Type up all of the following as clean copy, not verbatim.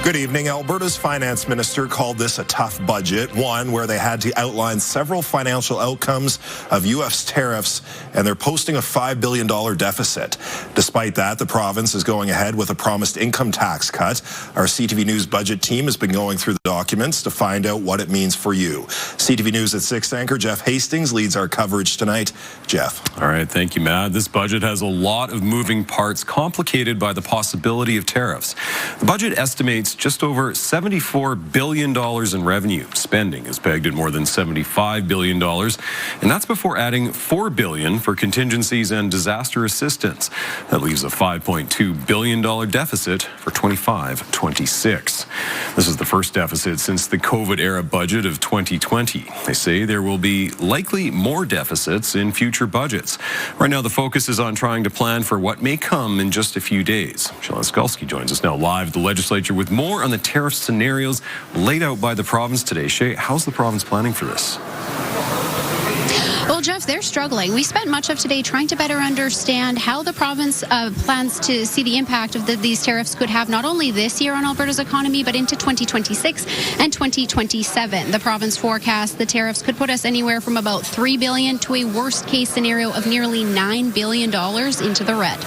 Good evening. Alberta's finance minister called this a tough budget, one where they had to outline several financial outcomes of U.S. tariffs, and they're posting a $5 billion deficit. Despite that, the province is going ahead with a promised income tax cut. Our CTV News budget team has been going through the documents to find out what it means for you. CTV News at 6 anchor Jeff Hastings leads our coverage tonight. Jeff. All right, thank you, Matt. This budget has a lot of moving parts, complicated by the possibility of tariffs. The budget estimates just over $74 billion in revenue. Spending is pegged at more than $75 billion, and that's before adding $4 billion for contingencies and disaster assistance. That leaves a $5.2 billion deficit for 25-26. This is the first deficit since the COVID-era budget of 2020. They say there will be likely more deficits in future budgets. Right now, the focus is on trying to plan for what may come in just a few days. Alberta Skalski joins us now live at the legislature with more on the tariff scenarios laid out by the province today. Shay, how's the province planning for this? Well, Jeff, they're struggling. We spent much of today trying to better understand how the province plans to see the impact of these tariffs could have not only this year on Alberta's economy, but into 2026 and 2027. The province forecasts the tariffs could put us anywhere from about $3 billion to a worst-case scenario of nearly $9 billion into the red.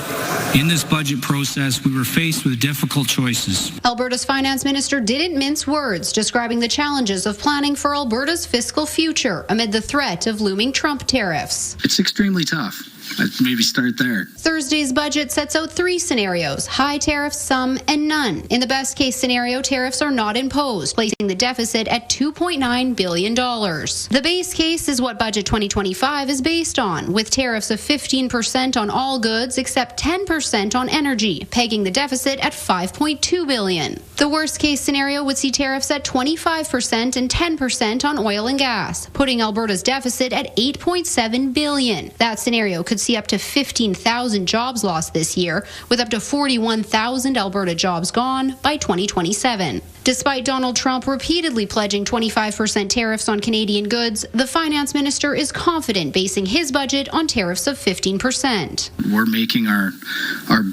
In this budget process, we were faced with difficult choices. Alberta's finance minister didn't mince words, describing the challenges of planning for Alberta's fiscal future amid the threat of looming Trump tariffs. It's extremely tough. I'd maybe start there. Thursday's budget sets out 3 scenarios: high tariffs, some, and none. In the best case scenario, tariffs are not imposed, placing the deficit at $2.9 billion. The base case is what Budget 2025 is based on, with tariffs of 15% on all goods except 10% on energy, pegging the deficit at $5.2 billion. The worst case scenario would see tariffs at 25% and 10% on oil and gas, putting Alberta's deficit at $8.7 billion. That scenario could see up to 15,000 jobs lost this year, with up to 41,000 Alberta jobs gone by 2027. Despite Donald Trump repeatedly pledging 25% tariffs on Canadian goods, the finance minister is confident basing his budget on tariffs of 15%. We're making our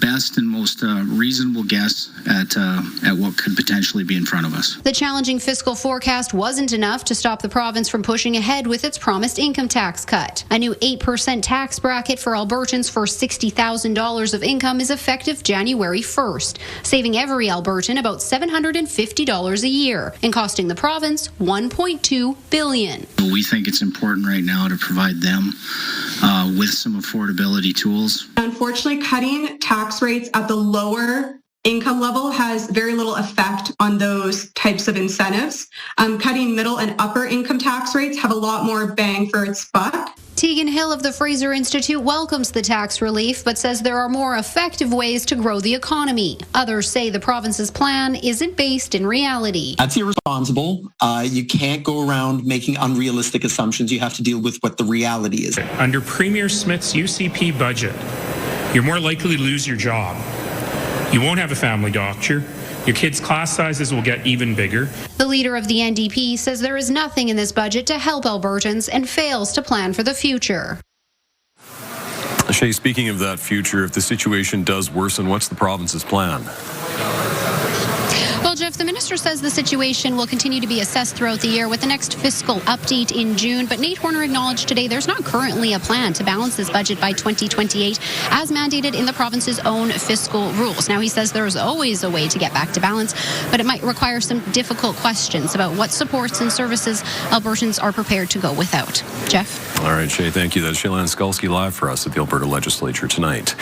best and most reasonable guess at what could potentially be in front of us. The challenging fiscal forecast wasn't enough to stop the province from pushing ahead with its promised income tax cut. A new 8% tax bracket for Albertans for $60,000 of income is effective January 1st, saving every Albertan about $750 a year and costing the province $1.2 billion. We think it's important right now to provide them with some affordability tools. Unfortunately, cutting tax rates at the lower income level has very little effect on those types of incentives. Cutting middle and upper income tax rates have a lot more bang for its buck. Tegan Hill of the Fraser Institute welcomes the tax relief, but says there are more effective ways to grow the economy. Others say the province's plan isn't based in reality. That's irresponsible. You can't go around making unrealistic assumptions. You have to deal with what the reality is. Under Premier Smith's UCP budget, you're more likely to lose your job. You won't have a family doctor. Your kids' class sizes will get even bigger. The leader of the NDP says there is nothing in this budget to help Albertans and fails to plan for the future. Shay, speaking of that future, if the situation does worsen, what's the province's plan? Well, Jeff, the minister says the situation will continue to be assessed throughout the year with the next fiscal update in June. But Nate Horner acknowledged today there's not currently a plan to balance this budget by 2028 as mandated in the province's own fiscal rules. Now, he says there's always a way to get back to balance, but it might require some difficult questions about what supports and services Albertans are prepared to go without. Jeff? All right, Shay, thank you. That's Alberta Skalski live for us at the Alberta Legislature tonight.